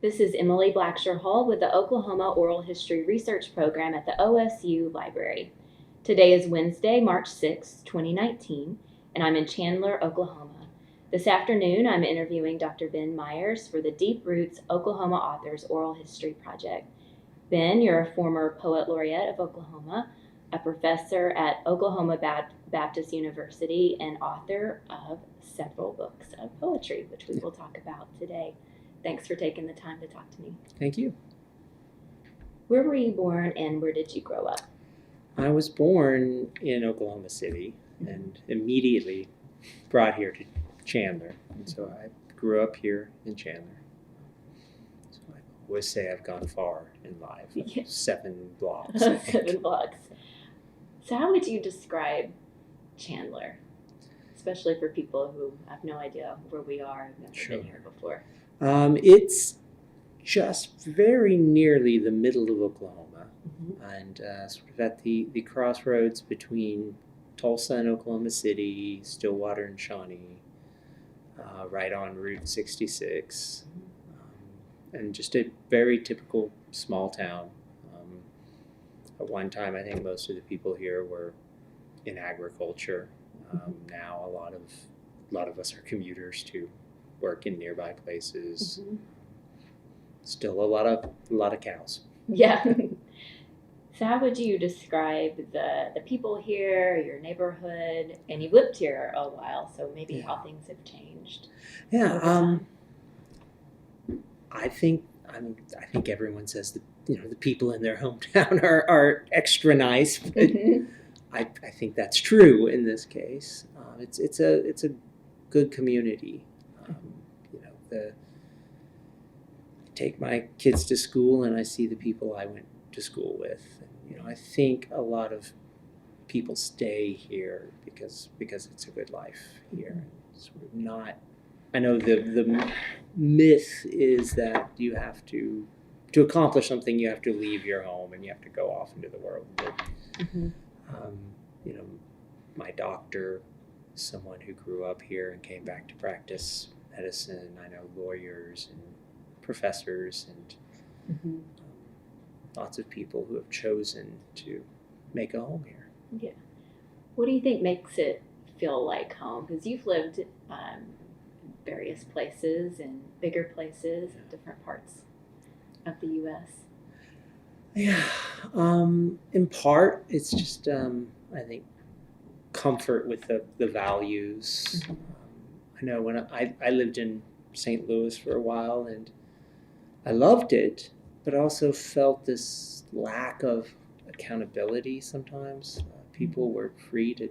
This is Emily Blackshear Hall with the Oklahoma Oral History Research Program at the OSU Library. Today is Wednesday, March 6, 2019, and I'm in Chandler, Oklahoma. This afternoon, I'm interviewing Dr. Ben Myers for the Deep Roots Oklahoma Authors Oral History Project. Ben, you're a former Poet Laureate of Oklahoma, a professor at Oklahoma Baptist University, and author of several books of poetry, which we will talk about today. Thanks for taking the time to talk to me. Thank you. Where were you born and where did you grow up? I was born in Oklahoma City and immediately brought here to Chandler. And so I grew up here in Chandler. So I always say I've gone far in life. Yeah. 7 blocks. 7 blocks. So how would you describe Chandler? Especially for people who have no idea where we are, have never been here before. It's just very nearly the middle of Oklahoma, and sort of at the crossroads between Tulsa and Oklahoma City, Stillwater and Shawnee, right on Route 66, and just a very typical small town. At one time, I think most of the people here were in agriculture. Now, a lot of us are commuters to work in nearby places. Still a lot of cows. Yeah. So how would you describe the people here, your neighborhood, and you've lived here a while, so maybe how things have changed? Yeah. I think everyone says that the people in their hometown are extra nice, but I think that's true in this case. It's a good community. I take my kids to school and I see the people I went to school with. And, I think a lot of people stay here because it's a good life here. It's sort of not. I know the myth is that you have to accomplish something, you have to leave your home and you have to go off into the world. But, my doctor, someone who grew up here and came back to practice medicine. I know lawyers and professors and lots of people who have chosen to make a home here. Yeah. What do you think makes it feel like home? Because you've lived in various places and bigger places in different parts of the U.S. Yeah. In part, it's just, I think, comfort with the values. I know when I lived in St. Louis for a while and I loved it, but also felt this lack of accountability sometimes. People were free to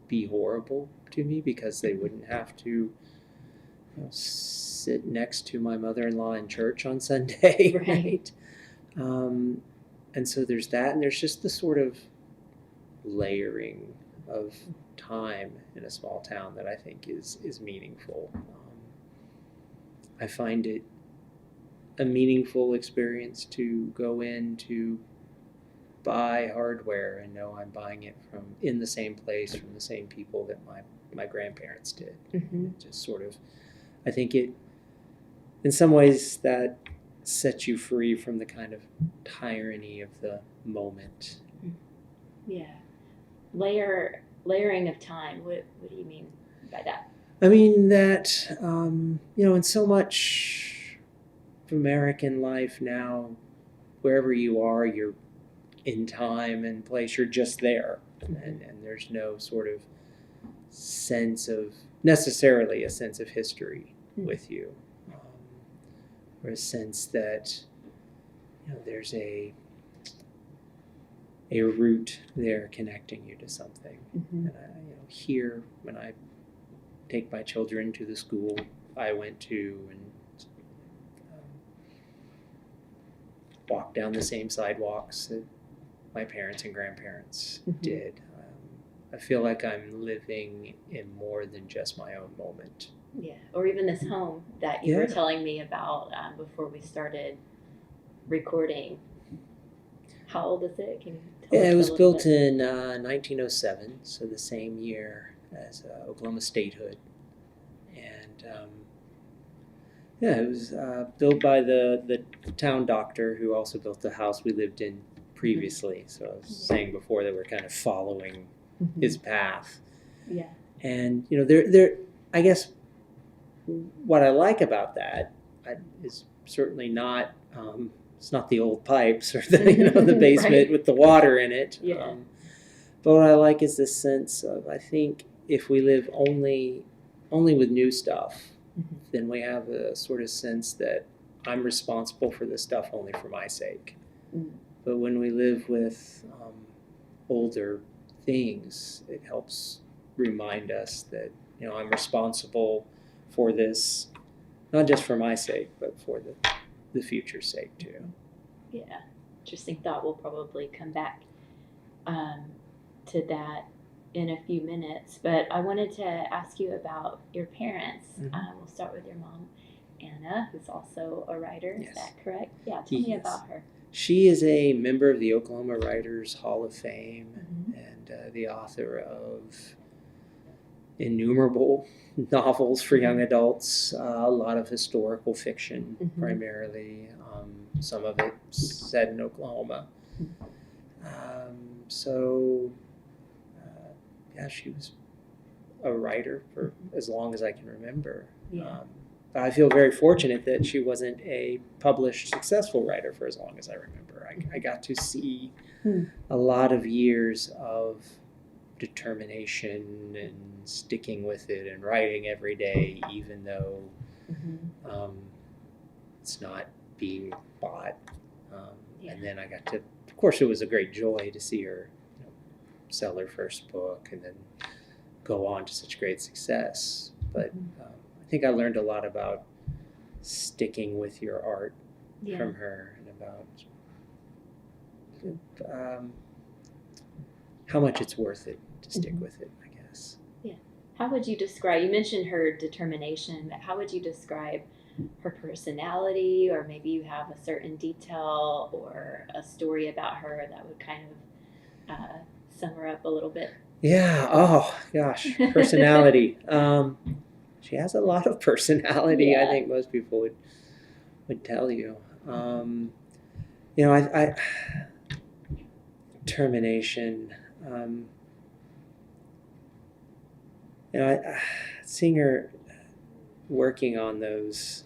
be horrible to me because they wouldn't have to sit next to my mother-in-law in church on Sunday. Right? And so there's that, and there's just the sort of layering of time in a small town that I think is meaningful. I find it a meaningful experience to go in to buy hardware and know I'm buying it from in the same place from the same people that my grandparents did. It just sort of, I think it, in some ways, that sets you free from the kind of tyranny of the moment. Yeah. Layering of time. What do you mean by that? I mean that, in so much of American life now, wherever you are, you're in time and place, you're just there. And there's no sort of necessarily a sense of history with you. Or a sense that, there's a root there connecting you to something. And here, when I take my children to the school I went to and walk down the same sidewalks that my parents and grandparents did, I feel like I'm living in more than just my own moment. Yeah, or even this home that you were telling me about before we started recording. How old is it? Can you tell us it was built bit? in 1907, so the same year as Oklahoma statehood. And Yeah, it was built by the town doctor who also built the house we lived in previously. So I was saying before that we're kind of following his path. Yeah. And there. I guess what I like about that is certainly not. It's not the old pipes or the basement Right. with the water in it. Yeah. But what I like is this sense of, I think if we live only with new stuff, then we have a sort of sense that I'm responsible for this stuff only for my sake. But when we live with older things, it helps remind us that I'm responsible for this, not just for my sake, but for the future's sake too. Yeah, interesting thought. We'll probably come back to that in a few minutes, but I wanted to ask you about your parents. We'll start with your mom, Anna, who's also a writer. Yes. Is that correct? Yeah, tell me about her. She is a member of the Oklahoma Writers Hall of Fame and the author of innumerable novels for young adults, a lot of historical fiction primarily, some of it set in Oklahoma. She was a writer for as long as I can remember. I feel very fortunate that she wasn't a published, successful writer for as long as I remember. I got to see a lot of years of determination and sticking with it and writing every day, even though it's not being bought. And then I got to, of course, it was a great joy to see her sell her first book and then go on to such great success. But I think I learned a lot about sticking with your art from her, and about how much it's worth it to stick with it, I guess. Yeah. How would you describe, you mentioned her determination, but how would you describe her personality, or maybe you have a certain detail or a story about her that would kind of sum her up a little bit? Yeah. Oh gosh, personality. She has a lot of personality. I think most people would tell you. I determination. Seeing her working on those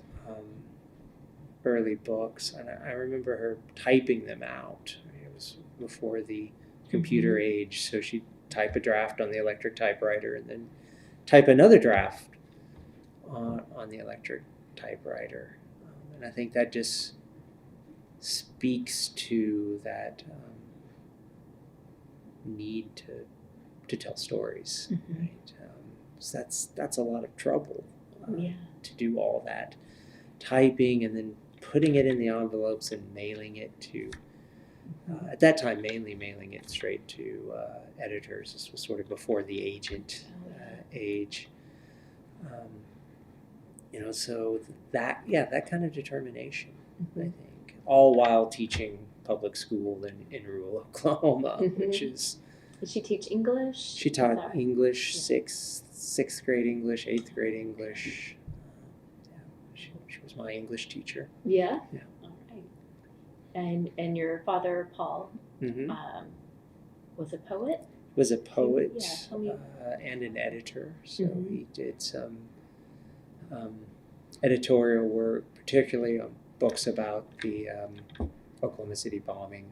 early books, and I remember her typing them out. It was before the computer age, so she'd type a draft on the electric typewriter and then type another draft on the electric typewriter. And I think that just speaks to that need to tell stories. Right? So that's a lot of trouble to do all that typing and then putting it in the envelopes and mailing it to, at that time, mainly mailing it straight to editors. This was sort of before the agent age. So that kind of determination, I think, all while teaching public school in rural Oklahoma, which is... Did she teach English? She taught English, sixth grade English, 8th grade English. She was my English teacher. Yeah? Yeah. All right. And your father, Paul, was a poet? Was a poet and an editor. So he did some editorial work, particularly on books about the Oklahoma City bombing.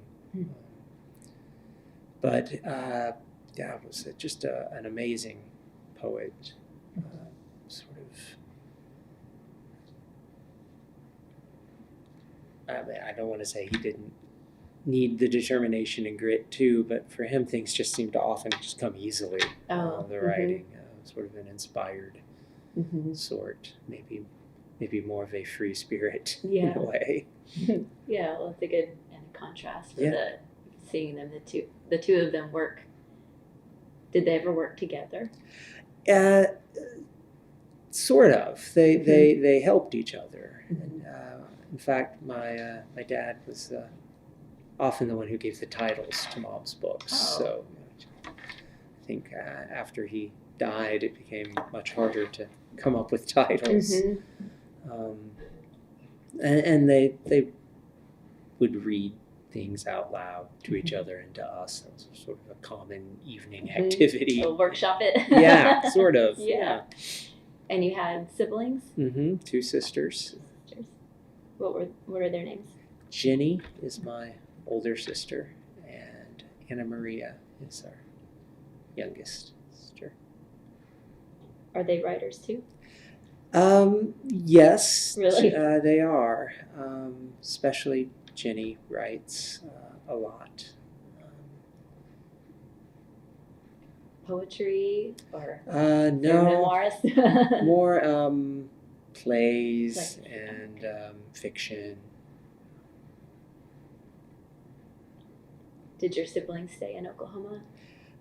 But was just an amazing poet. I don't want to say he didn't need the determination and grit too, but for him things just seemed to often just come easily. The writing, sort of an inspired sort, maybe more of a free spirit in a way. Yeah, well, it's a good contrast for seeing them, the two of them work. Did they ever work together? Sort of. They helped each other. And, in fact, my dad was often the one who gave the titles to Mom's books. So I think after he died, it became much harder to come up with titles. and they would read things out loud to each other and to us. That was sort of a common evening activity. So workshop it. Yeah, sort of. Yeah. And you had siblings? 2 sisters. What are their names? Jenny is my older sister, and Anna Maria is our youngest sister. Are they writers too? Yes. Really? They are. Especially Jenny writes a lot. Poetry or No. memoirs? More plays and fiction. Did your siblings stay in Oklahoma?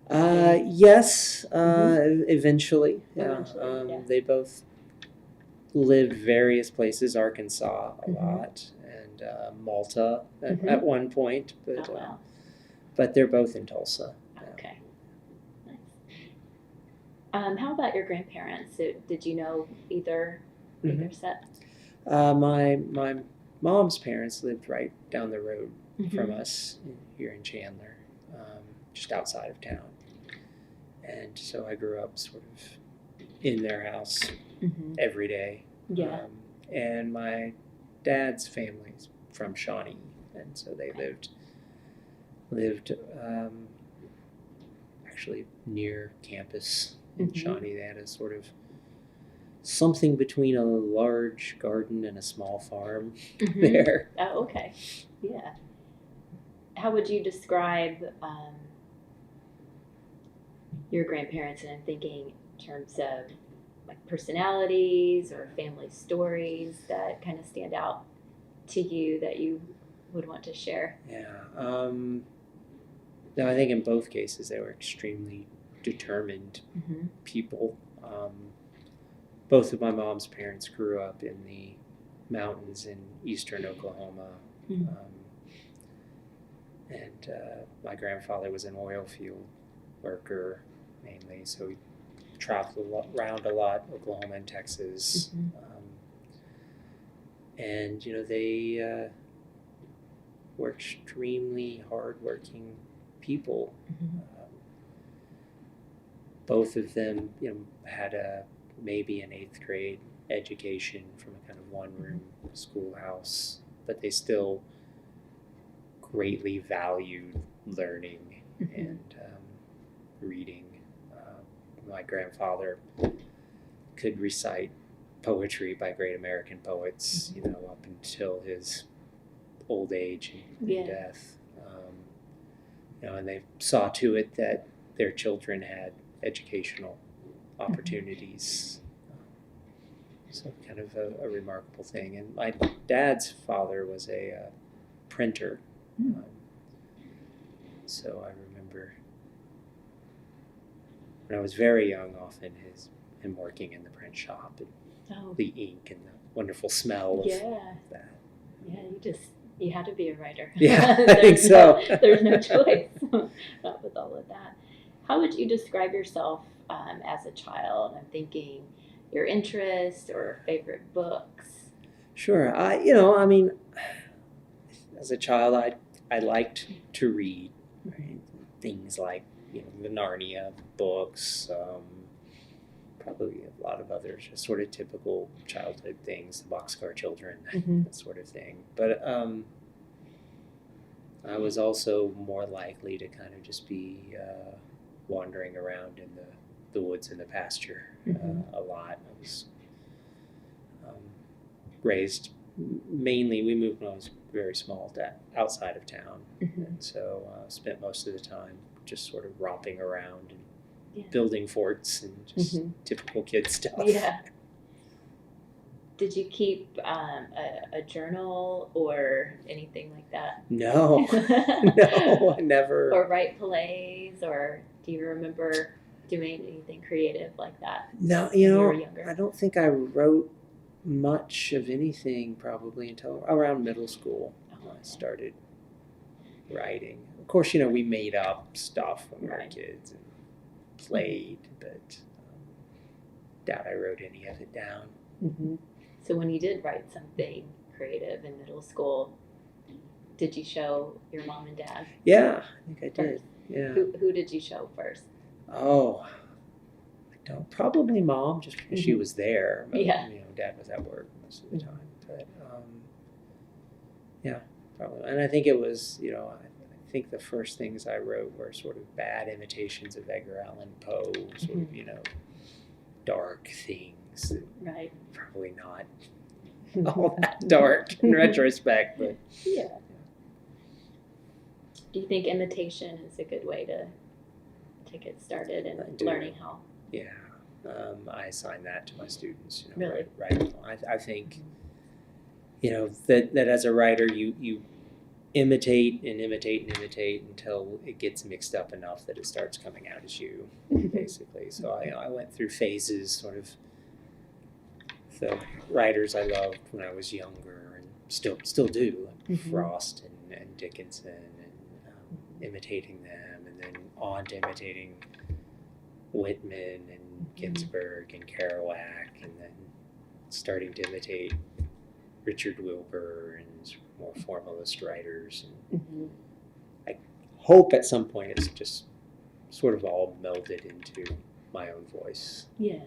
Yes, eventually. Yeah. Eventually, yeah. They both lived various places, Arkansas a Mhm. lot, and Malta Mhm. at one point, but Oh, wow. but they're both in Tulsa. Okay. Nice. How about your grandparents? Did you know either set? My mom's parents lived right down the road from Mhm. us here in Chandler, just outside of town. And so I grew up sort of in their house Mhm. every day. Yeah. And my dad's family's from Shawnee, and so they lived actually near campus in Mhm. Shawnee. They had a sort of something between a large garden and a small farm Mhm. there. Oh, okay. Yeah. How would you describe your grandparents? And I'm thinking in terms of like personalities or family stories that kind of stand out to you that you would want to share. Yeah. No, I think in both cases they were extremely determined Mm-hmm. people. Both of my mom's parents grew up in the mountains in eastern Oklahoma. Mm-hmm. And my grandfather was an oil field worker mainly, so he traveled around a lot, Oklahoma and Texas. Mm-hmm. And, they were extremely hardworking people. Mm-hmm. Both of them, had maybe an 8th grade education from a kind of one-room schoolhouse, but they still greatly valued learning and reading. My grandfather could recite poetry by great American poets, up until his old age and death. And they saw to it that their children had educational opportunities. So kind of a remarkable thing. And my dad's father was a printer. So I remember when I was very young, often him working in the print shop and the ink and the wonderful smell of that. Yeah, you had to be a writer. Yeah, I think so. There's no choice not with all of that. How would you describe yourself as a child? I'm thinking your interests or favorite books. Sure. As a child, I liked to read, right? Things like the Narnia books, probably a lot of others, just sort of typical childhood things, the Boxcar Children, that sort of thing. But I was also more likely to kind of just be wandering around in the woods and the pasture a lot. I was raised mainly, we moved when I was very small, outside of town, and so spent most of the time just sort of romping around and building forts and just typical kid stuff. Yeah. Did you keep a journal or anything like that? No, no, I never. Or write plays, or do you remember doing anything creative like that? No, when you were younger? I don't think I wrote much of anything probably until around middle school. I started writing. Of course, we made up stuff when we were kids and played, but doubt I wrote any of it down. So when you did write something creative in middle school. Did you show your mom and dad? Yeah, I think I did. First? Yeah. Who did you show first? Oh, I don't. Probably mom, just because she was there. But, Yeah. Dad was at work most of the time. But yeah, probably. And I think it was, I think the first things I wrote were sort of bad imitations of Edgar Allan Poe, sort of, dark things. Right. Probably not all that dark in retrospect, but yeah. Do you think imitation is a good way to get started in learning how? Yeah, I assign that to my students. Really? Right. I think, that as a writer, you imitate and imitate and imitate until it gets mixed up enough that it starts coming out as you, basically. So I went through phases, sort of, the writers I loved when I was younger and still do, like Frost and Dickinson, and imitating them, and then on to imitating Whitman and Ginsberg and Kerouac, and then starting to imitate Richard Wilbur and more formalist writers. And I hope at some point it's just sort of all melded into my own voice. Yeah,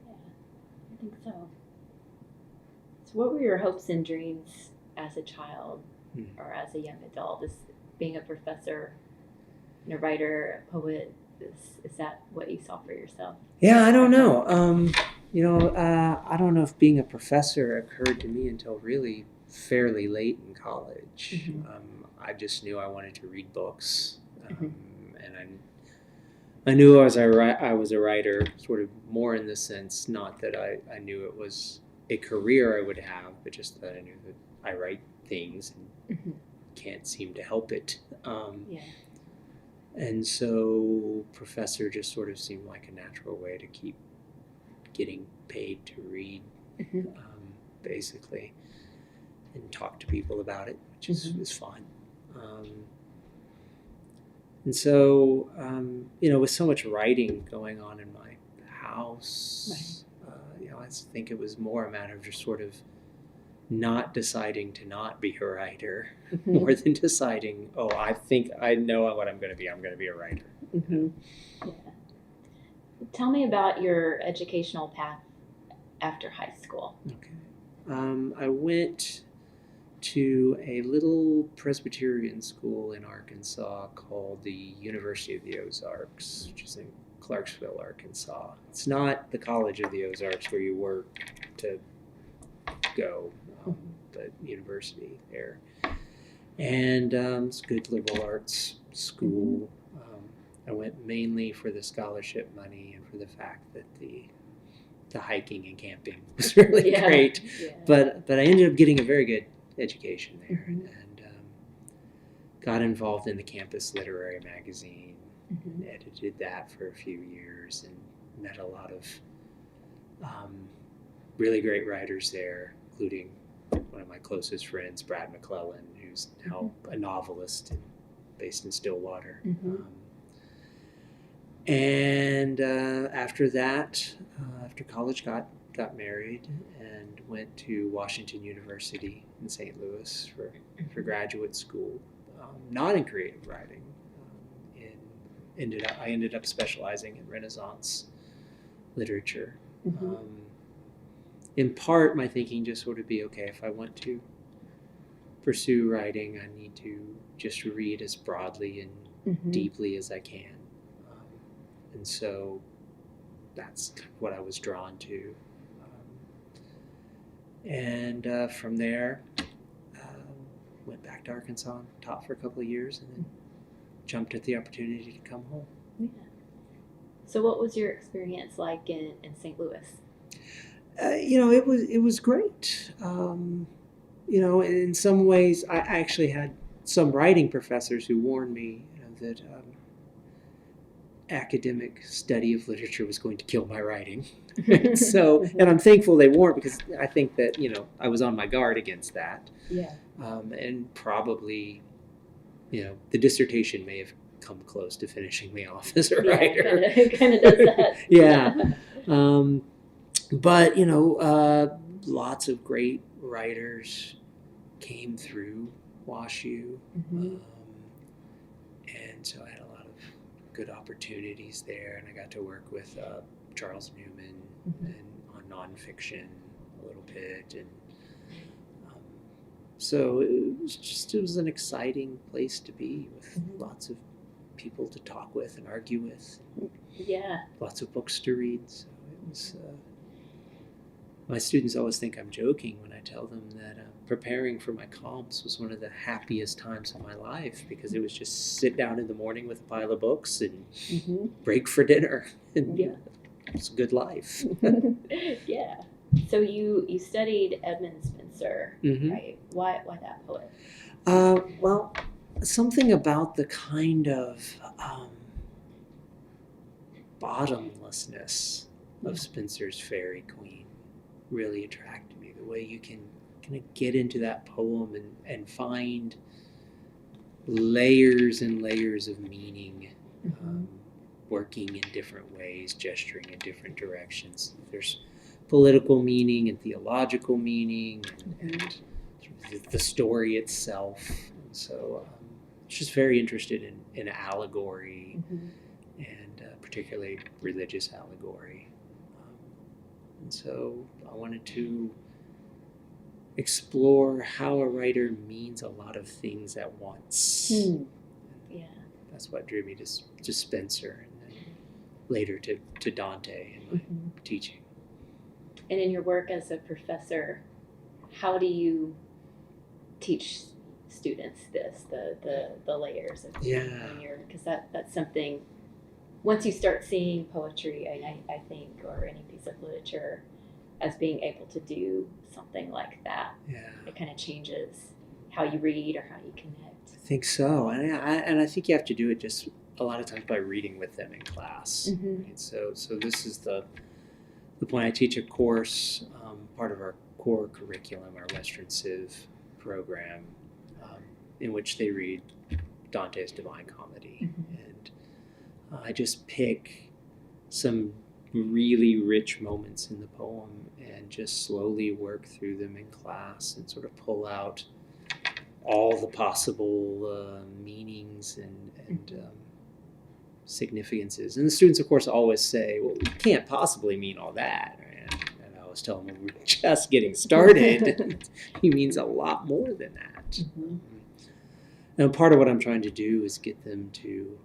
I think so. So what were your hopes and dreams as a child or as a young adult? Is being a professor and a writer, a poet, is that what you saw for yourself? Yeah, I don't know. I don't know if being a professor occurred to me until really fairly late in college. I just knew I wanted to read books, and I knew I was a writer, sort of more in the sense, not that I knew it was a career I would have, but just that I knew that I write things and can't seem to help it. And so professor just sort of seemed like a natural way to keep getting paid to read, basically, and talk to people about it, which is fun. And so, with so much writing going on in my house, I think it was more a matter of just sort of not deciding to not be a writer, more than deciding, I think I know what I'm going to be. I'm going to be a writer. Yeah. Tell me about your educational path after high school. Okay. I went to a little Presbyterian school in Arkansas called the University of the Ozarks, which is in Clarksville, Arkansas. It's not the College of the Ozarks where you work to go, but university there. And it's a good liberal arts school. I went mainly for the scholarship money and for the fact that the hiking and camping was really great. Yeah. But I ended up getting a very good education there, and got involved in the campus literary magazine, and edited that for a few years, and met a lot of really great writers there, including one of my closest friends, Brad McClellan, who's now a novelist based in Stillwater. And after that, after college, got married and went to Washington University in St. Louis for graduate school, not in creative writing. I ended up specializing in Renaissance literature. In part, my thinking just sort of be, okay, if I want to pursue writing, I need to just read as broadly and deeply as I can. And so that's kind of what I was drawn to. And from there, went back to Arkansas and taught for a couple of years, and then jumped at the opportunity to come home. Yeah. So what was your experience like in St. Louis? It was great. In some ways, I actually had some writing professors who warned me that academic study of literature was going to kill my writing. So, and I'm thankful they weren't, because I think that, I was on my guard against that. Yeah. And probably, the dissertation may have come close to finishing me off as a writer. It kind of does that. Yeah. But, lots of great writers came through WashU. Mm-hmm. And so I had a lot of good opportunities there, and I got to work with Charles Newman Mm-hmm. and on nonfiction a little bit, and so it was an exciting place to be with Mm-hmm. lots of people to talk with and argue with, Yeah. lots of books to read. So it was. My students always think I'm joking when I tell them that preparing for my comps was one of the happiest times of my life, because it was just sit down in the morning with a pile of books and Mm-hmm. break for dinner. And Yeah. it's a good life. Yeah. So you studied Edmund Spencer, Mm-hmm. right? Why that poet? Well, something about the kind of bottomlessness of Spencer's Fairy Queen really attracted me. The way you can kind of get into that poem and find layers and layers of meaning, working in different ways, gesturing in different directions. There's political meaning and theological meaning, and the story itself. And so it's just very interested in allegory, and particularly religious allegory. And so I wanted to explore how a writer means a lot of things at once. Yeah. That's what drew me to Spencer, and then later to Dante in my teaching. And in your work as a professor, how do you teach students the layers of because that's something, once you start seeing poetry, I think, or any piece of literature as being able to do something like that, it kind of changes how you read or how you connect. I think so, and I think you have to do it just a lot of times by reading with them in class. Right? So this is the point. I teach a course, part of our core curriculum, our Western Civ program, in which they read Dante's Divine Comedy, and I just pick some really rich moments in the poem and just slowly work through them in class and sort of pull out all the possible meanings and significances. And the students, of course, always say, well, we can't possibly mean all that. And I always tell them, we're just getting started. He means a lot more than that. And part of what I'm trying to do is get them to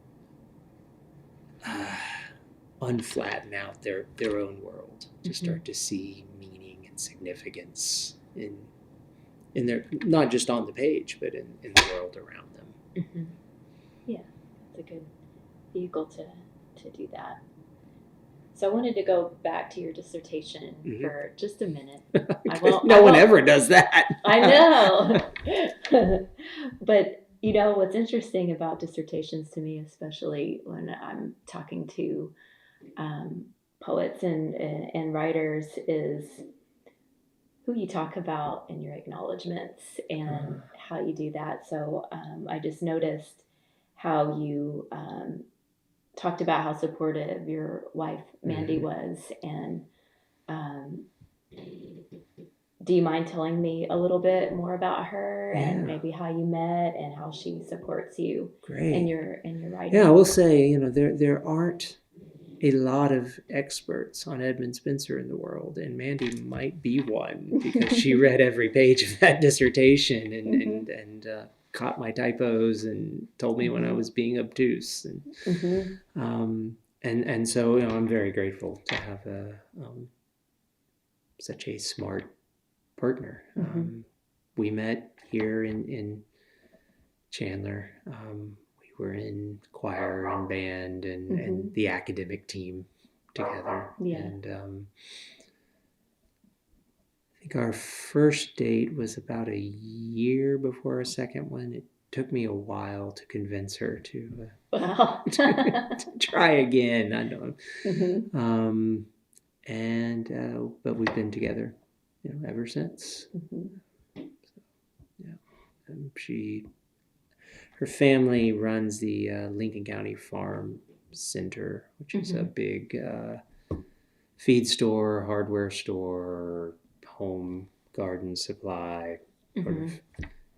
unflatten out their own world, to start to see meaning and significance in their, not just on the page, but in the world around them. Yeah, it's a good vehicle to do that. So I wanted to go back to your dissertation for just a minute. No one ever does that. I know. But you know, what's interesting about dissertations to me, especially when I'm talking to poets and writers, is who you talk about in your acknowledgments and how you do that. So I just noticed how you talked about how supportive your wife Mandy was, and do you mind telling me a little bit more about her and maybe how you met and how she supports you in your writing? Yeah, I will say, there aren't a lot of experts on Edmund Spencer in the world, and Mandy might be one, because she read every page of that dissertation and caught my typos and told me when I was being obtuse, and so I'm very grateful to have such a smart partner. We met here in Chandler. We were in choir and band and the academic team together. And I think our first date was about a year before our second one. It took me a while to convince her to try again. I know. But we've been together, ever since. Her family runs the Lincoln County Farm Center, which is a big feed store, hardware store, home garden supply sort of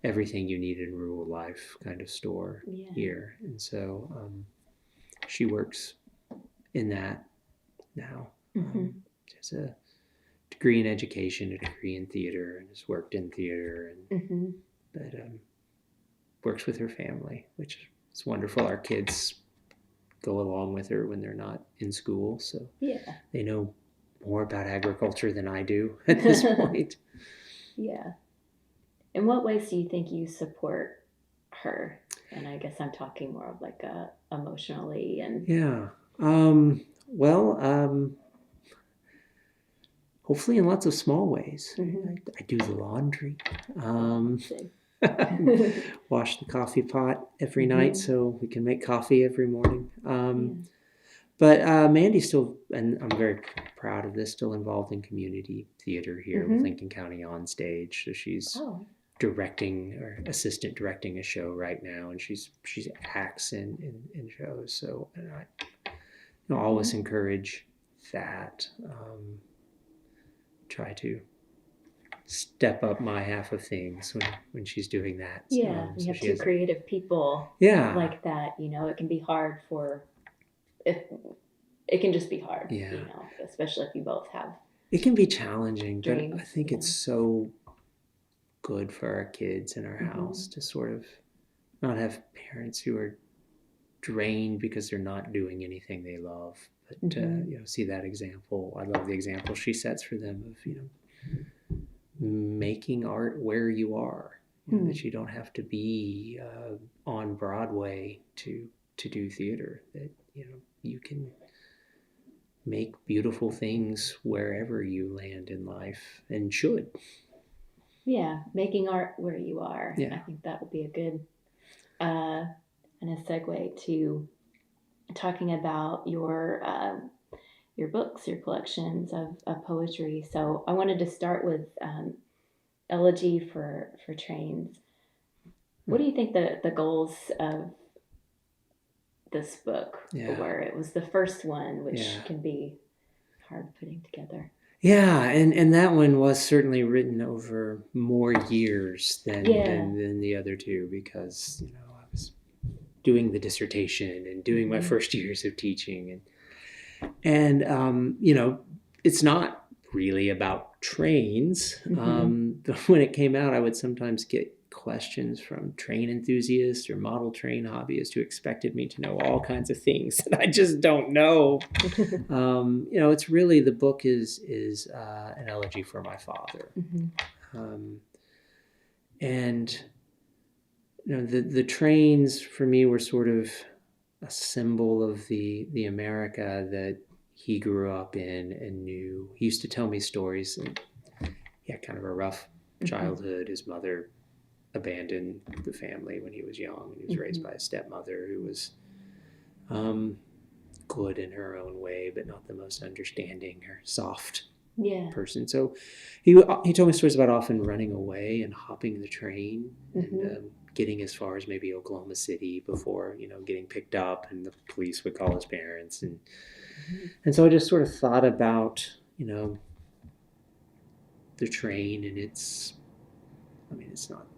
everything you need in rural life kind of store here. And so she works in that now. She has a degree in education, a degree in theater, and has worked in theater, and but works with her family, which is wonderful. Our kids go along with her when they're not in school, so they know more about agriculture than I do at this point. Yeah. In what ways do you think you support her? And I guess I'm talking more of like emotionally and... Yeah. Hopefully in lots of small ways. I do the laundry. Wash the coffee pot every night so we can make coffee every morning. But Mandy's still, and I'm very proud of this, still involved in community theater here with Lincoln County On Stage. So she's directing or assistant directing a show right now, and she's acts in shows. So, and I always encourage that. Try to step up my half of things when she's doing that. You have two creative people like that. It can be hard it can just be hard, especially if you both have... It can be challenging, dreams, but I think it's so good for our kids in our house to sort of not have parents who are drained because they're not doing anything they love, but to see that example. I love the example she sets for them of making art where you are, that you don't have to be on Broadway to do theater, that you can make beautiful things wherever you land in life, and should. Making art where you are. I think that would be a good and a segue to talking about your books, your collections of poetry. So I wanted to start with Elegy for Trains. What do you think the goals of this book were? It was the first one, which can be hard putting together. Yeah, and that one was certainly written over more years than the other two, because I was doing the dissertation and doing my first years of teaching, and it's not really about trains. But when it came out, I would sometimes get questions from train enthusiasts or model train hobbyists who expected me to know all kinds of things that I just don't know. It's really, the book is an elegy for my father. And the trains for me were sort of a symbol of the America that he grew up in and knew. He used to tell me stories, and he had kind of a rough childhood. His mother abandoned the family when he was young, and he was raised by a stepmother who was good in her own way, but not the most understanding or soft person. So he told me stories about often running away and hopping the train and getting as far as maybe Oklahoma City before getting picked up, and the police would call his parents, and so I just sort of thought about the train, and it's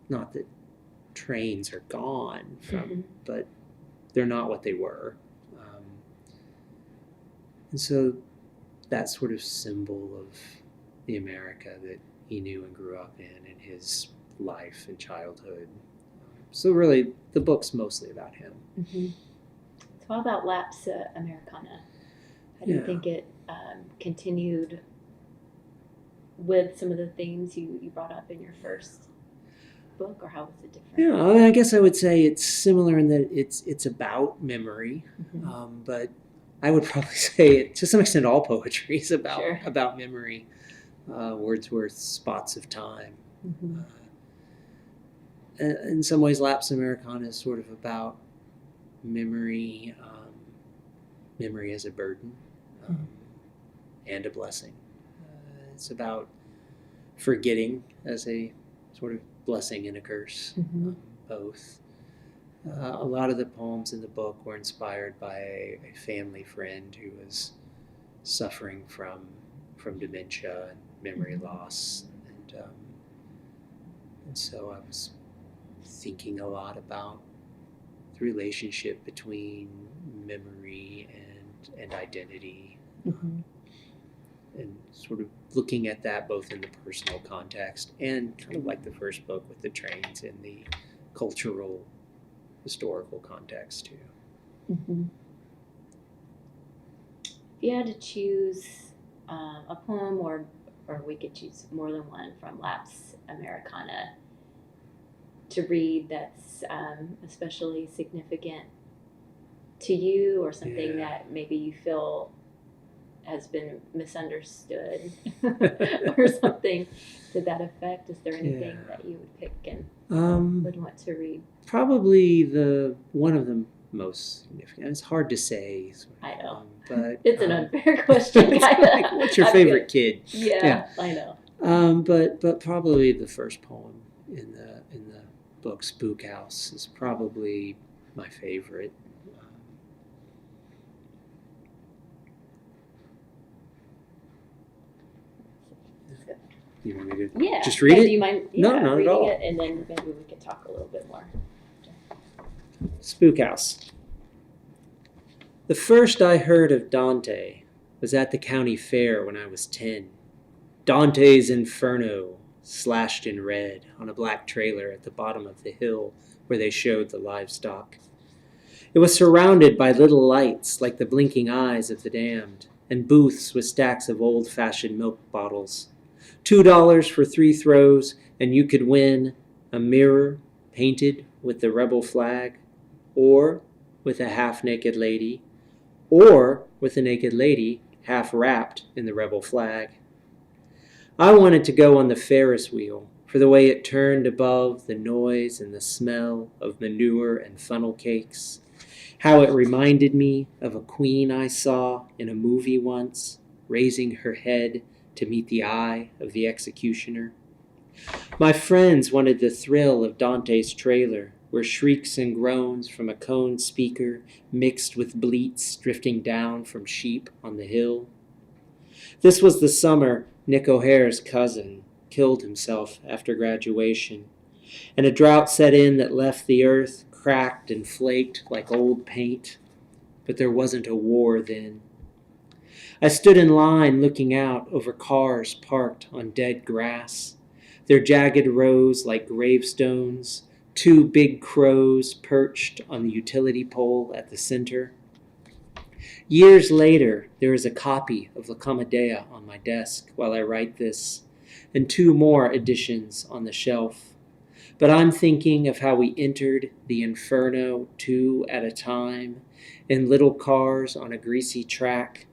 not that trains are gone from, but they're not what they were. And so that sort of symbol of the America that he knew and grew up in his life and childhood. So really, the book's mostly about him. So how about Lapse Americana? How do you think it continued with some of the themes you brought up in your first book, or how was it different? I guess I would say it's similar in that it's about memory, but I would probably say to some extent all poetry is about memory. Wordsworth's Spots of Time. In some ways, Lapse Americana is sort of about memory, memory as a burden and a blessing. It's about forgetting as a sort of blessing and a curse, both. A lot of the poems in the book were inspired by a family friend who was suffering from dementia and memory loss, and And so I was thinking a lot about the relationship between memory and identity, Mm-hmm. and sort of looking at that both in the personal context and kind of like the first book with the trains in the cultural, historical context too. Mm-hmm. If you had to choose a poem, or we could choose more than one from Lapse Americana to read that's especially significant to you, or something that maybe you feel has been misunderstood or something to that effect, is there anything that you would pick and would want to read? Probably one of the most significant. It's hard to say. I know. But it's an unfair question. Like, what's your favorite kid? Yeah, I know. But probably the first poem in the book, Spook House, is probably my favorite. You want me to just read it? Do you mind No, not reading at all. it, and then maybe we can talk a little bit more. Spook House. The first I heard of Dante was at the county fair when I was 10. Dante's Inferno, slashed in red on a black trailer at the bottom of the hill where they showed the livestock. It was surrounded by little lights like the blinking eyes of the damned, and booths with stacks of old-fashioned milk bottles. $2 for 3 throws, and you could win a mirror painted with the rebel flag, or with a half-naked lady, or with a naked lady half wrapped in the rebel flag. I wanted to go on the Ferris wheel for the way it turned above the noise and the smell of manure and funnel cakes, how it reminded me of a queen I saw in a movie once, raising her head to meet the eye of the executioner. My friends wanted the thrill of Dante's trailer, where shrieks and groans from a cone speaker mixed with bleats drifting down from sheep on the hill. This was the summer Nick O'Hare's cousin killed himself after graduation, and a drought set in that left the earth cracked and flaked like old paint. But there wasn't a war then. I stood in line looking out over cars parked on dead grass, their jagged rows like gravestones, 2 big crows perched on the utility pole at the center. Years later, there is a copy of La Commedia on my desk while I write this, and 2 more editions on the shelf. But I'm thinking of how we entered the Inferno 2 at a time, in little cars on a greasy track,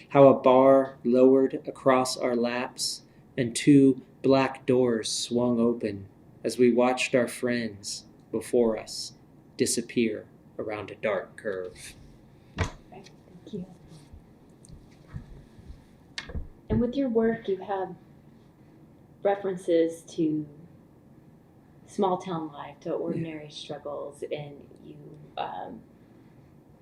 how a bar lowered across our laps, and 2 black doors swung open as we watched our friends before us disappear around a dark curve. Thank you. And with your work, you have references to small town life, to ordinary struggles, and you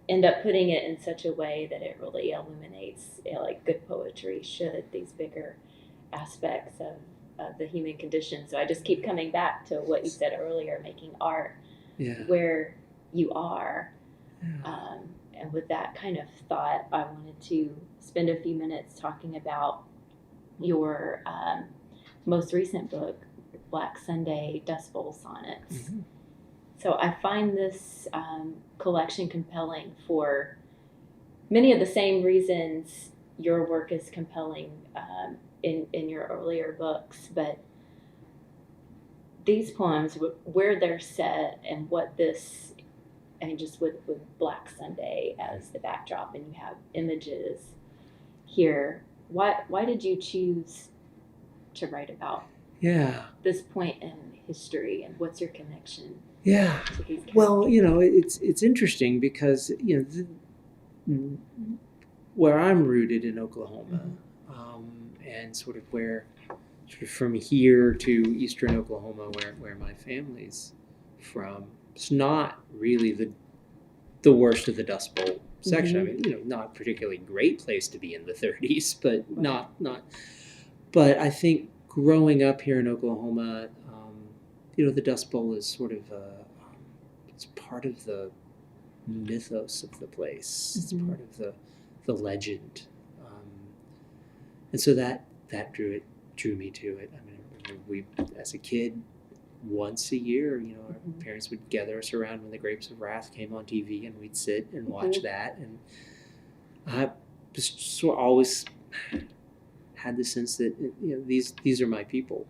end up putting it in such a way that it really illuminates, like good poetry should, these bigger aspects of the human condition. So I just keep coming back to what you said earlier, making art where you are. And with that kind of thought, I wanted to spend a few minutes talking about your most recent book, Black Sunday Dust Bowl Sonnets. Mm-hmm. So I find this collection compelling for many of the same reasons your work is compelling in your earlier books, but these poems, where they're set and what this, and just with Black Sunday as the backdrop, and you have images here, why did you choose to write about this point in history, and what's your connection to these characters? Well, it's interesting because where I'm rooted in Oklahoma, and sort of from here to eastern Oklahoma, where my family's from, it's not really the worst of the Dust Bowl section. Mm-hmm. I mean, not a particularly great place to be in the 30s, but not. But I think growing up here in Oklahoma, the Dust Bowl is sort of it's part of the mythos of the place. It's part of the legend, and so that drew me to it. I mean, we as a kid, once a year, our parents would gather us around when the Grapes of Wrath came on TV, and we'd sit and watch that. And I just always had the sense that these are my people.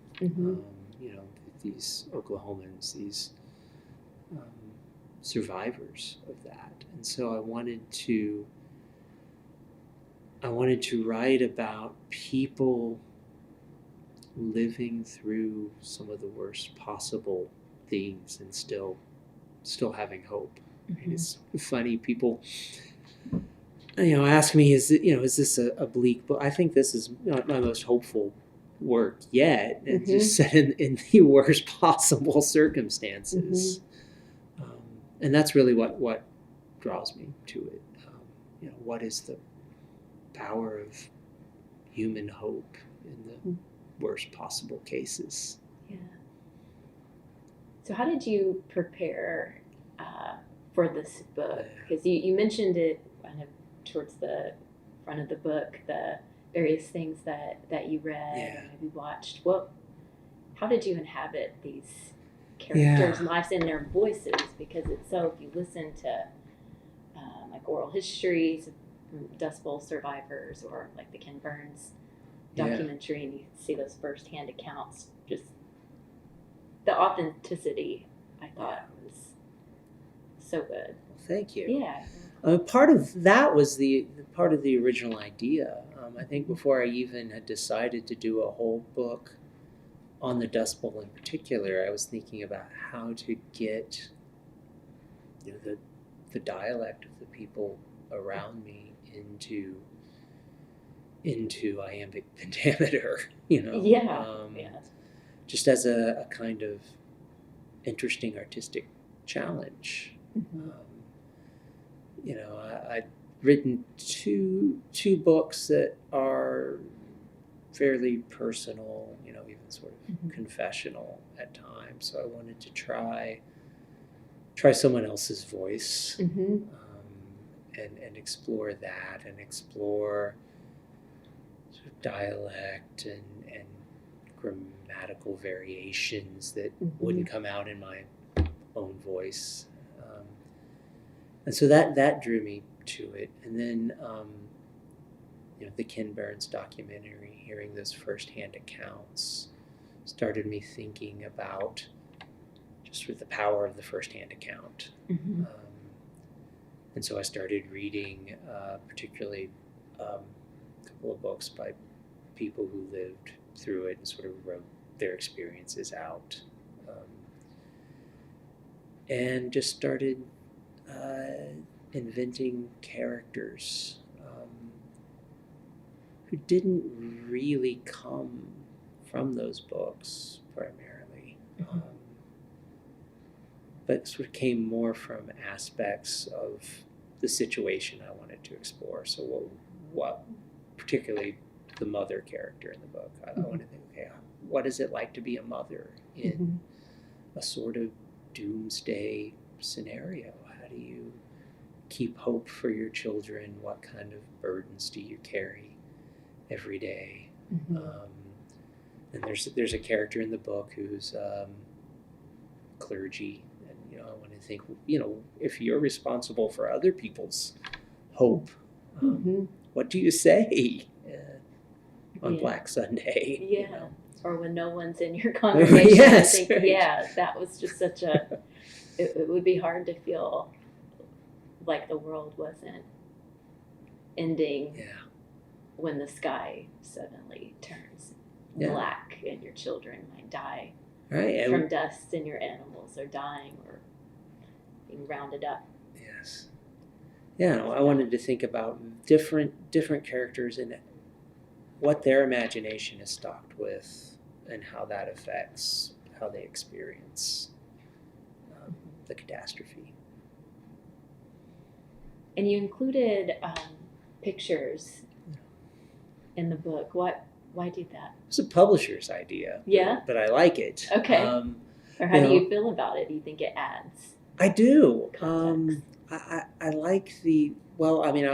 These Oklahomans, these survivors of that. And so I wanted to write about people living through some of the worst possible things and still having hope. It's funny, people ask me, is this a bleak book? I think this is not my most hopeful work yet, and just set in the worst possible circumstances. And that's really what draws me to it. What is the power of human hope in the worst possible cases? Yeah. So how did you prepare for this book? Because you mentioned it kind of towards the front of the book, the various things that you read and maybe watched. How did you inhabit these characters' lives and their voices? Because it's so, if you listen to like oral histories of Dust Bowl survivors, or like the Ken Burns documentary, and you see those firsthand accounts, just the authenticity, I thought, was so good. Thank you. Yeah. Part of that was the part of the original idea. I think before I even had decided to do a whole book on the Dust Bowl in particular, I was thinking about how to get the dialect of the people around me into iambic pentameter, just as a kind of interesting artistic challenge. I've written two books that are fairly personal, even sort of confessional at times. So I wanted to try someone else's voice, and explore that, and explore sort of dialect and grammatical variations that wouldn't come out in my own voice. And so that drew me to it. And then, the Ken Burns documentary, hearing those firsthand accounts, started me thinking about just with the power of the firsthand account. And so I started reading particularly a couple of books by people who lived through it and sort of wrote their experiences out. And just started inventing characters who didn't really come from those books primarily, but sort of came more from aspects of the situation I wanted to explore. So what particularly the mother character in the book, I want to think, okay, what is it like to be a mother in a sort of doomsday scenario? How do you keep hope for your children? What kind of burdens do you carry every day? And there's a character in the book who's clergy, and I want to think, if you're responsible for other people's hope, what do you say on Black Sunday? Or when no one's in your congregation. Yes, I think, that was just such a. It would be hard to feel like the world wasn't ending when the sky suddenly turns black and your children might die from dust, and your animals are dying or being rounded up. Yes. Yeah, I wanted to think about different characters and what their imagination is stocked with, and how that affects how they experience the catastrophe. And you included pictures in the book. Why do that? It's a publisher's idea. Yeah. But I like it. Okay. Or how do you feel about it? Do you think it adds? I do. Context. I like well, I mean, I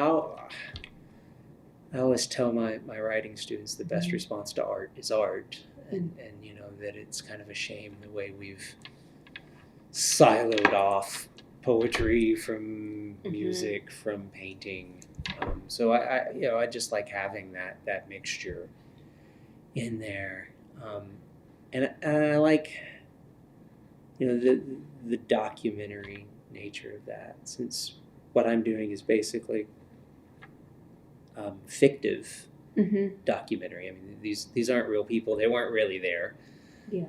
always tell my writing students the best response to art is art. And that it's kind of a shame the way we've siloed off poetry from music, from painting. So I just like having that mixture in there. And I like, the documentary nature of that, since what I'm doing is basically fictive documentary. I mean, these aren't real people. They weren't really there. Yeah.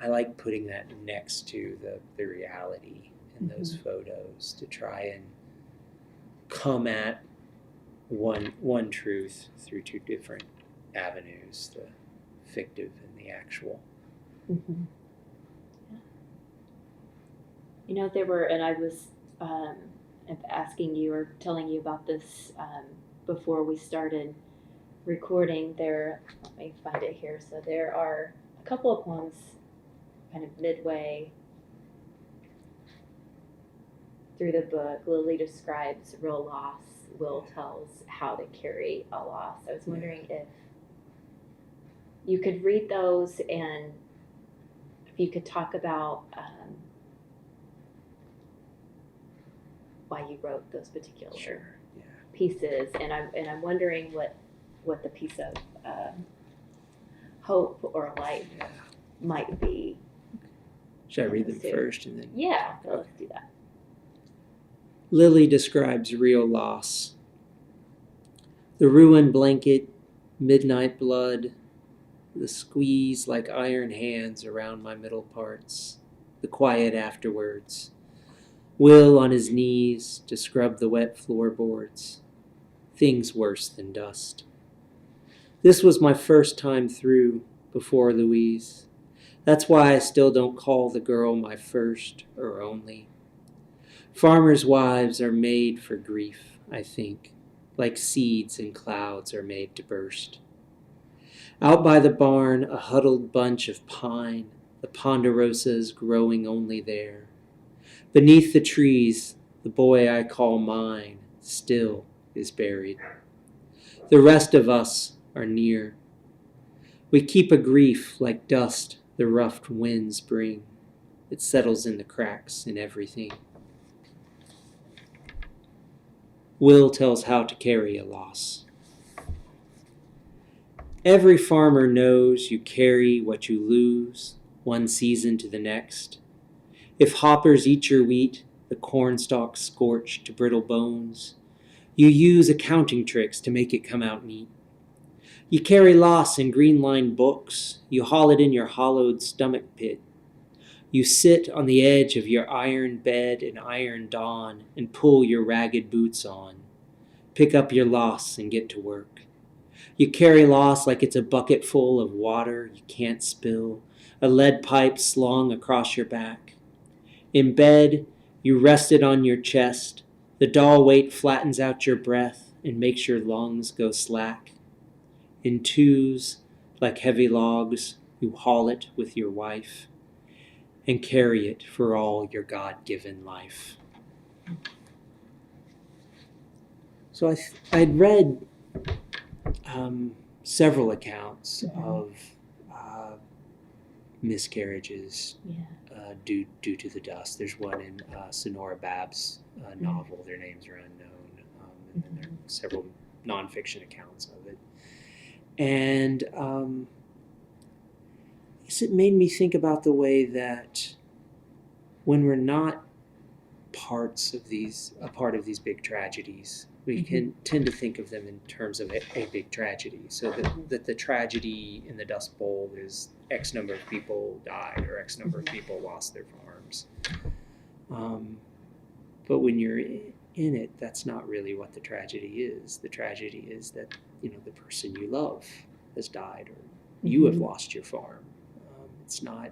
I like putting that next to the reality in those photos to try and come at one truth through two different avenues, the fictive and the actual. There were, and I was asking you or telling you about this before we started recording. Let me find it here. So there are a couple of poems kind of midway through the book. Lily describes real loss. Will tells how to carry a loss. I was wondering if you could read those and if you could talk about why you wrote those particular pieces. And I'm wondering what the piece of hope or life might be. Should I read them first and then? Yeah, let's do that. Lily describes real loss. The ruined blanket, midnight blood, the squeeze like iron hands around my middle parts, the quiet afterwards. Will on his knees to scrub the wet floorboards. Things worse than dust. This was my first time through before Louise. That's why I still don't call the girl my first or only. Farmers' wives are made for grief, I think, like seeds in clouds are made to burst. Out by the barn, a huddled bunch of pine, the ponderosas growing only there. Beneath the trees, the boy I call mine still is buried. The rest of us are near. We keep a grief like dust the rough winds bring. It settles in the cracks in everything. Will tells how to carry a loss. Every farmer knows you carry what you lose, one season to the next. If hoppers eat your wheat, the corn stalks scorch to brittle bones, you use accounting tricks to make it come out neat. You carry loss in green-lined books, you haul it in your hollowed stomach pit. You sit on the edge of your iron bed in iron dawn and pull your ragged boots on. Pick up your loss and get to work. You carry loss like it's a bucket full of water you can't spill, a lead pipe slung across your back. In bed, you rest it on your chest. The doll weight flattens out your breath and makes your lungs go slack. In twos, like heavy logs, you haul it with your wife and carry it for all your God-given life. So I'd read several accounts of miscarriages due to the dust. There's one in Sonora Babb's novel. Their names are unknown. And then there are several nonfiction accounts of it. And it made me think about the way that when we're not a part of these big tragedies, we can tend to think of them in terms of a big tragedy. So that the tragedy in the Dust Bowl is X number of people died or X number of people lost their farms. But when you're in it, that's not really what the tragedy is. The tragedy is that the person you love has died or you have lost your farm. It's not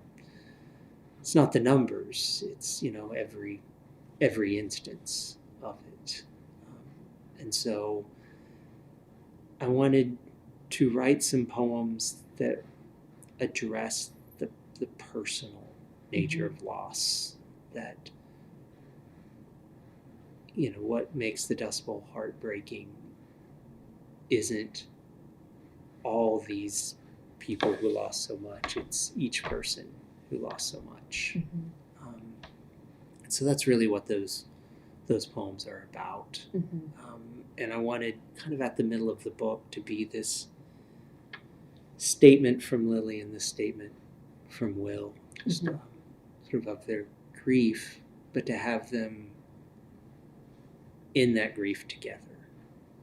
the numbers. It's every instance of it. And so I wanted to write some poems that address the personal nature of loss, that, what makes the Dust Bowl heartbreaking isn't all these people who lost so much. It's each person who lost so much. And so that's really what those poems are about. And I wanted kind of at the middle of the book to be this statement from Lily and this statement from Will, just sort of their grief, but to have them in that grief together.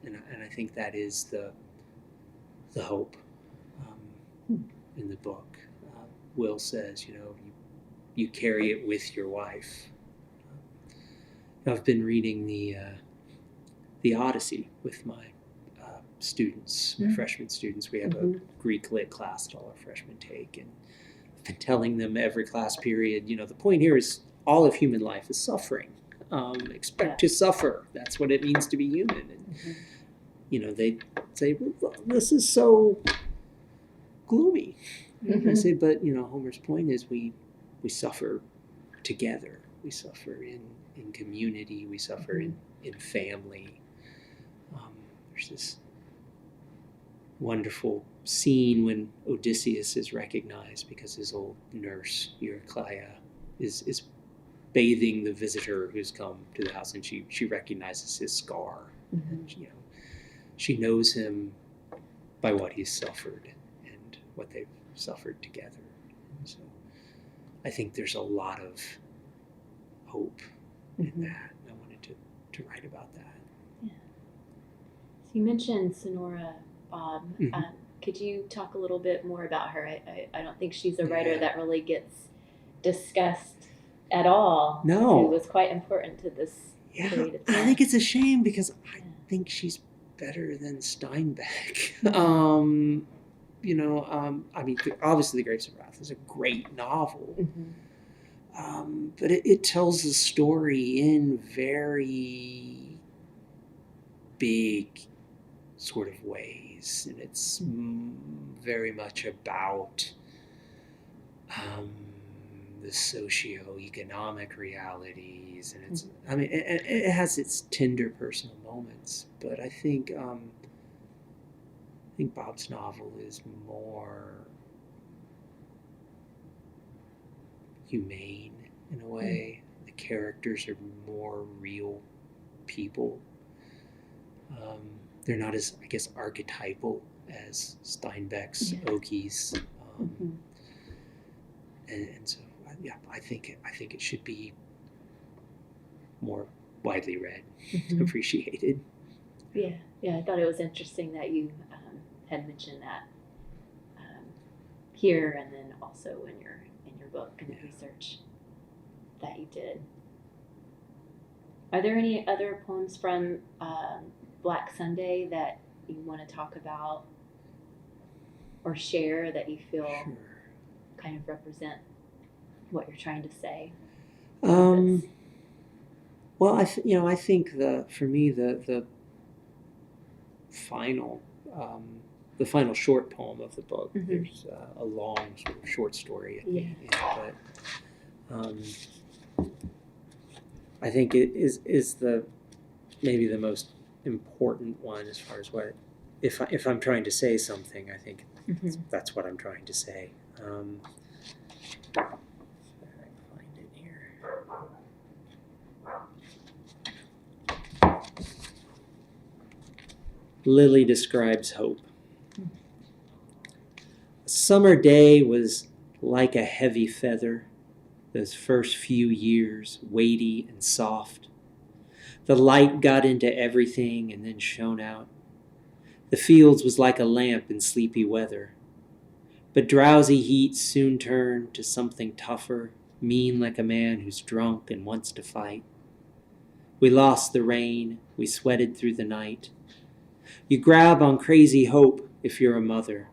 And I think that is the hope in the book. Will says, you carry it with your wife. I've been reading the Odyssey with my students, my freshman students. We have a Greek lit class that all our freshmen take, and I've been telling them every class period, the point here is all of human life is suffering. Expect to suffer. That's what it means to be human. And they say, well, this is so gloomy. I say, but Homer's point is we suffer together. We suffer in community. We suffer in family. There's this wonderful scene when Odysseus is recognized because his old nurse, Eurycleia, is bathing the visitor who's come to the house, and she recognizes his scar. And, she knows him by what he's suffered and what they've suffered together. So I think there's a lot of hope in that. And I wanted to write about that. Yeah. So you mentioned Sonora Bob. Could you talk a little bit more about her? I don't think she's a writer that really gets discussed at all. No. Who was quite important to this period of time. I think it's a shame because I think she's better than Steinbeck. Obviously The Grapes of Wrath is a great novel. But it tells a story in very big sort of ways, and it's very much about the socio-economic realities, and it has its tender personal moments, but I think Bob's novel is more humane in a way. The characters are more real people. They're not as, I guess, archetypal as Steinbeck's Okies. And so, I think it should be more widely read, appreciated. Yeah, I thought it was interesting that you had mentioned that here, and then also in your book and the research that you did. Are there any other poems from Black Sunday that you want to talk about or share that you feel kind of represent what you're trying to say? Well, I think for me the final short poem of the book. There's a long sort of short story at the end, but I think it is maybe the most important one as far as what if I'm trying to say something. I think that's what I'm trying to say. If I can find it here. Lily describes hope. A summer day was like a heavy feather, those first few years, weighty and soft. The light got into everything and then shone out. The fields was like a lamp in sleepy weather. But drowsy heat soon turned to something tougher, mean like a man who's drunk and wants to fight. We lost the rain, we sweated through the night. You grab on crazy hope if you're a mother.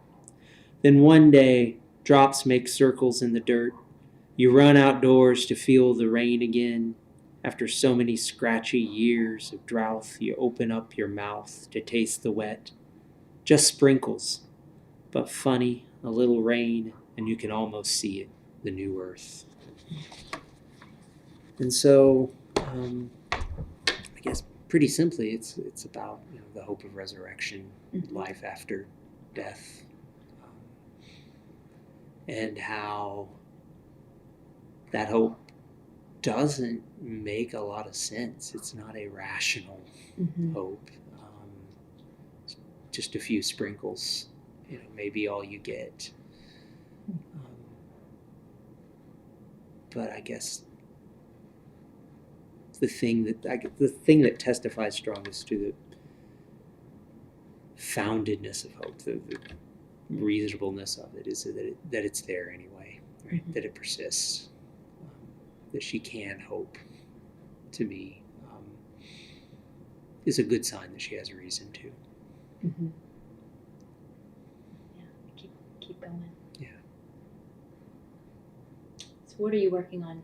Then one day, drops make circles in the dirt. You run outdoors to feel the rain again. After so many scratchy years of drought, you open up your mouth to taste the wet. Just sprinkles, but funny, a little rain, and you can almost see it, the new earth. And so, I guess pretty simply, it's about the hope of resurrection, life after death, and how that hope doesn't make a lot of sense. It's not a rational hope. It's just a few sprinkles, maybe all you get. But I guess the thing that testifies strongest to the foundedness of hope, the reasonableness of it, is that it's there anyway, right? That it persists, that she can hope, to me, is a good sign that she has a reason to. Yeah, keep going. Yeah. So what are you working on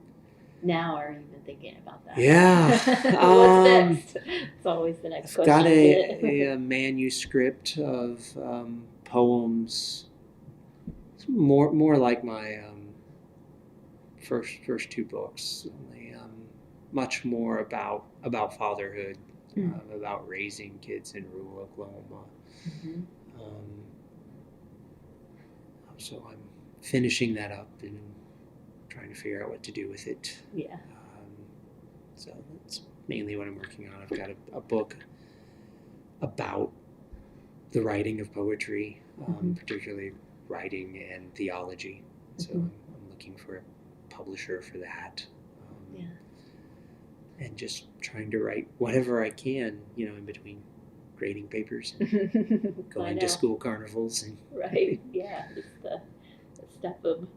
now, or you've been thinking about that? Yeah. What's next? It's always the next I've question. got a manuscript of poems, more like my first two books, only much more about fatherhood, about raising kids in rural Oklahoma. So I'm finishing that up and trying to figure out what to do with it. Yeah. So that's mainly what I'm working on. I've got a book about the writing of poetry, particularly writing and theology. So I'm looking for a publisher for that. And just trying to write whatever I can, in between grading papers and going to school carnivals. Right, yeah, it's the stuff of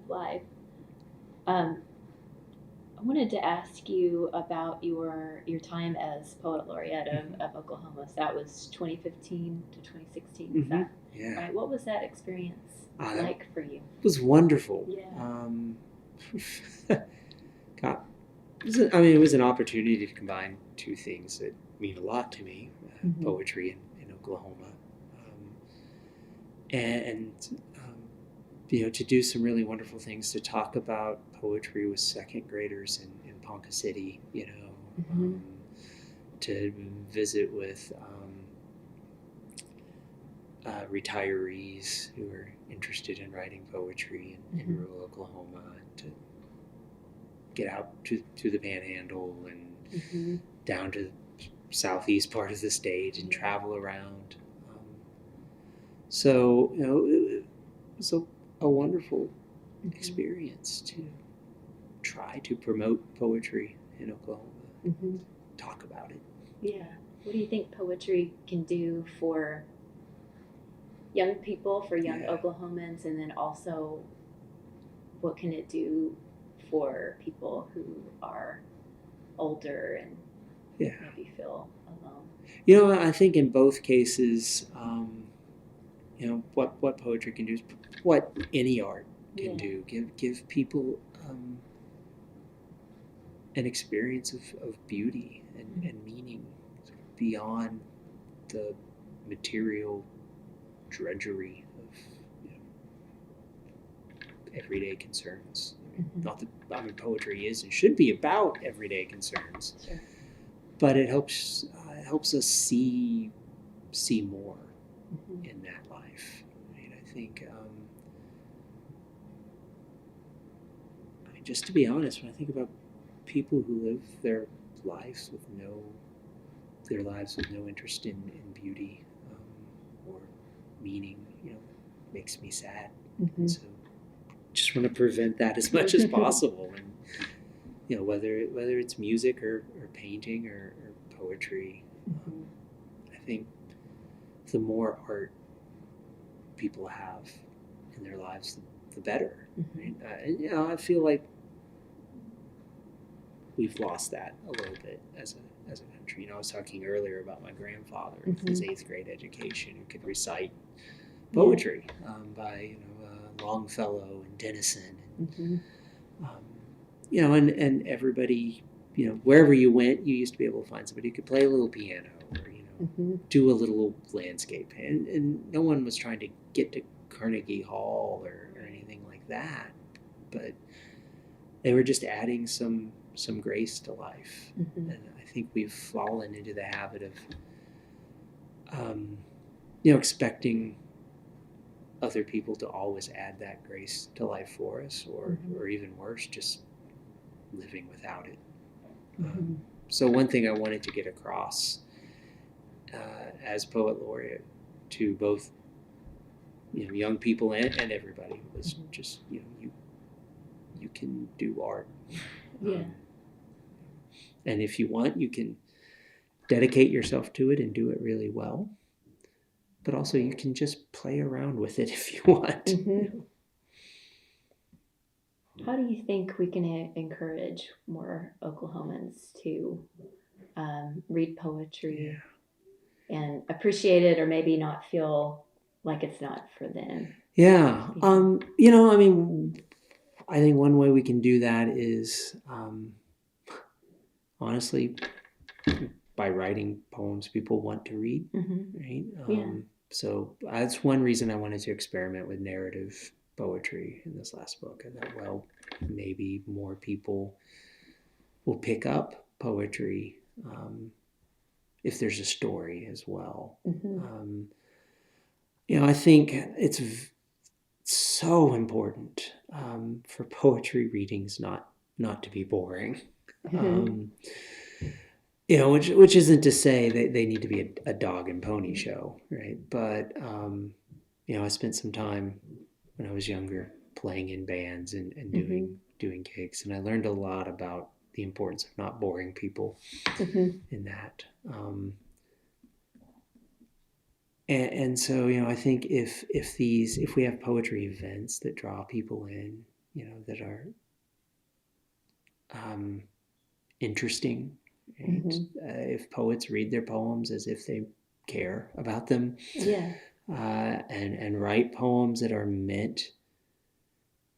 life. I wanted to ask you about your time as Poet Laureate of Oklahoma. So that was 2015 to 2016, is that right? What was that experience like for you? It was wonderful. Yeah. It was an opportunity to combine two things that mean a lot to me, poetry in Oklahoma, and to do some really wonderful things, to talk about poetry with second graders in Ponca City, to visit with retirees who are interested in writing poetry in rural Oklahoma, to get out to the Panhandle and down to the southeast part of the state and travel around. So it was a wonderful experience to try to promote poetry in Oklahoma, talk about it. Yeah. What do you think poetry can do for young people, for young Oklahomans, and then also what can it do for people who are older and maybe feel alone? I think in both cases, what poetry can do is what any art can do. Give people an experience of beauty and meaning beyond the material drudgery of everyday concerns. Not that poetry is and should be about everyday concerns, but it helps us see more in that life. I think, just to be honest, when I think about people who live their lives with no interest in beauty or meaning, makes me sad. So just want to prevent that as much as possible. And whether it's music or painting or poetry, I think the more art people have in their lives, the better. Right? I feel like we've lost that a little bit as a country. I was talking earlier about my grandfather with his 8th grade education, who could recite poetry by Longfellow and Tennyson, and everybody, wherever you went, you used to be able to find somebody who could play a little piano or do a little landscape, and no one was trying to get to Carnegie Hall or anything like that, but they were just adding some grace to life. Mm-hmm. And I think we've fallen into the habit of expecting other people to always add that grace to life for us, or even worse, just living without it. So one thing I wanted to get across as poet laureate to both young people and everybody was just you can do art. Yeah. And if you want, you can dedicate yourself to it and do it really well. But also you can just play around with it if you want. Mm-hmm. How do you think we can encourage more Oklahomans to read poetry and appreciate it, or maybe not feel like it's not for them? Yeah. I think one way we can do that is, honestly, by writing poems people want to read, right? So that's one reason I wanted to experiment with narrative poetry in this last book. I thought, well, maybe more people will pick up poetry if there's a story as well. I think it's so important for poetry readings not to be boring. Which isn't to say that they need to be a dog and pony show, right? But I spent some time when I was younger playing in bands and doing gigs, and I learned a lot about the importance of not boring people in that. And so I think if we have poetry events that draw people in, that are interesting. Right? If poets read their poems as if they care about them, and write poems that are meant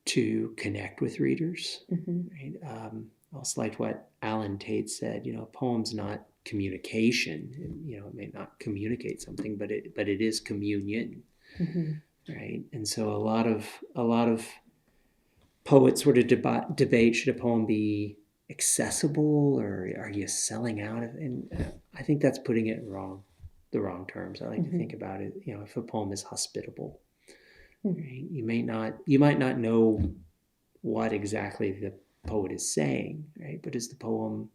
to connect with readers, right? I also liked what Alan Tate said. Poem's not communication. It may not communicate something, but it is communion, right? And so a lot of poets sort of debate, should a poem be accessible, or are you selling out? And I think that's putting it in the wrong terms. I like to think about it, if a poem is hospitable, right? You might not know what exactly the poet is saying, right? But is the poem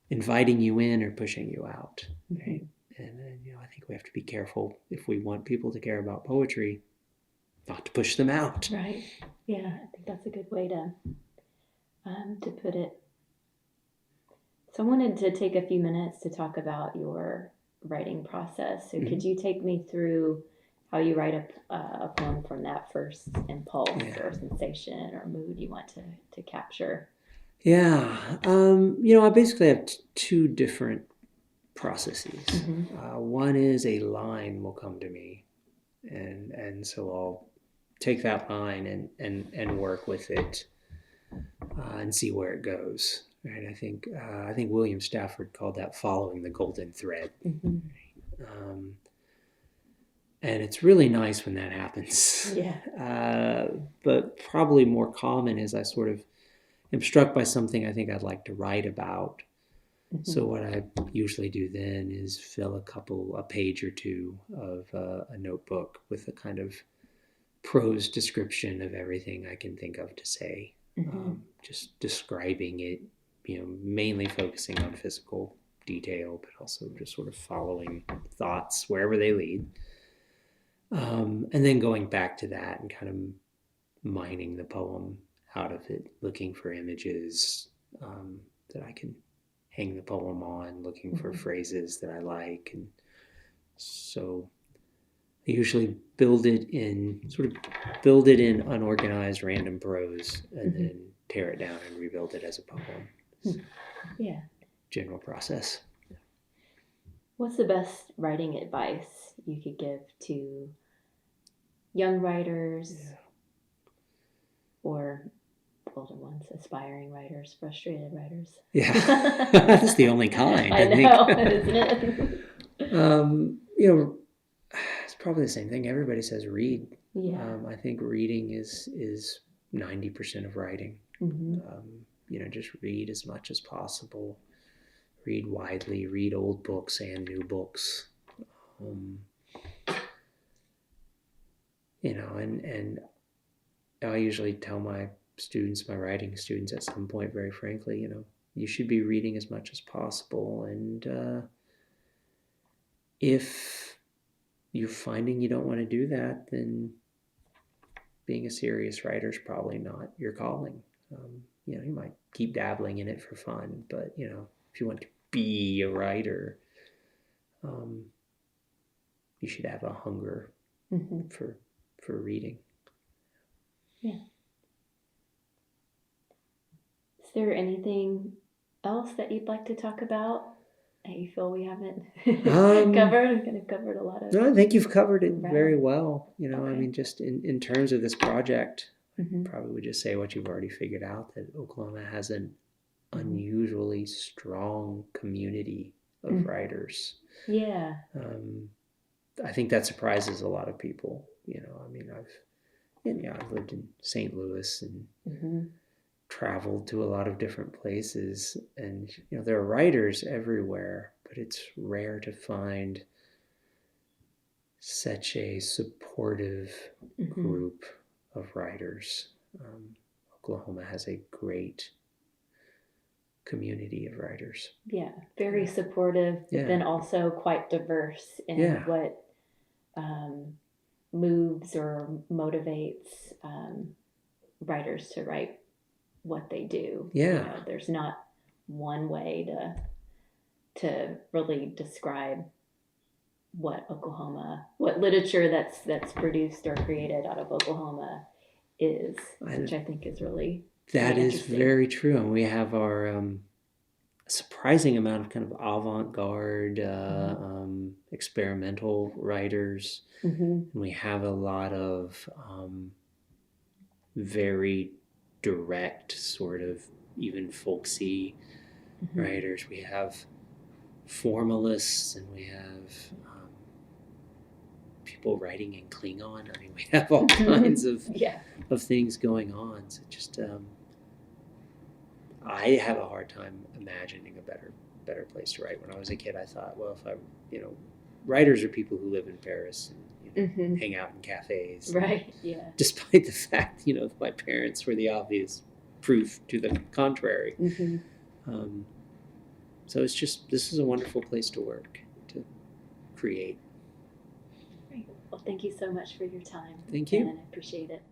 inviting you in or pushing you out, right? And then, I think we have to be careful if we want people to care about poetry, not to push them out. Right. Yeah, I think that's a good way to put it. So I wanted to take a few minutes to talk about your writing process. So could you take me through how you write a poem from that first impulse or sensation or mood you want to capture? Yeah. I basically have two different processes. One is a line will come to me, and so I'll take that line and work with it and see where it goes. Right? I think William Stafford called that following the golden thread. And it's really nice when that happens. Yeah. But probably more common is I sort of am struck by something I think I'd like to write about. So what I usually do then is fill a page or two of a notebook with a kind of prose description of everything I can think of to say, just describing it, mainly focusing on physical detail, but also just sort of following thoughts wherever they lead. And then going back to that and kind of mining the poem out of it, looking for images that I can hang the poem on, looking for phrases that I like. And so I usually build it in unorganized random prose and then tear it down and rebuild it as a poem. Yeah. General process. What's the best writing advice you could give to young writers or older ones, aspiring writers, frustrated writers? Yeah, that's the only kind. I know, think. Isn't it? It's probably the same thing. Everybody says read. Yeah. I think reading is 90% of writing. Just read as much as possible. Read widely, read old books and new books. And I usually tell my students, my writing students at some point, very frankly, you should be reading as much as possible. And if you're finding you don't want to do that, then being a serious writer is probably not your calling. You might keep dabbling in it for fun, but, if you want to be a writer, you should have a hunger for reading. Yeah. Is there anything else that you'd like to talk about that you feel we haven't covered? We've kind of covered a lot of. No, I think you've covered it very well. Okay. Just in terms of this project, probably would just say what you've already figured out, that Oklahoma has an unusually strong community of writers. Yeah. I think that surprises a lot of people. I've lived in St. Louis and traveled to a lot of different places, and there are writers everywhere, but it's rare to find such a supportive group of writers. Oklahoma has a great community of writers. Yeah, very supportive, but then also quite diverse in what moves or motivates writers to write what they do. Yeah. There's not one way to really describe what literature that's produced or created out of Oklahoma is, which I think is really that is very true. And we have our surprising amount of kind of avant-garde experimental writers, and we have a lot of very direct, sort of even folksy writers. We have formalists, and we have people writing in Klingon. I mean, we have all kinds of things going on. So just I have a hard time imagining a better place to write. When I was a kid, I thought, well, if writers are people who live in Paris and hang out in cafes. Right. Yeah. Despite the fact, that my parents were the obvious proof to the contrary. So this is a wonderful place to work, to create. Great. Well, thank you so much for your time. Thank you. And I appreciate it.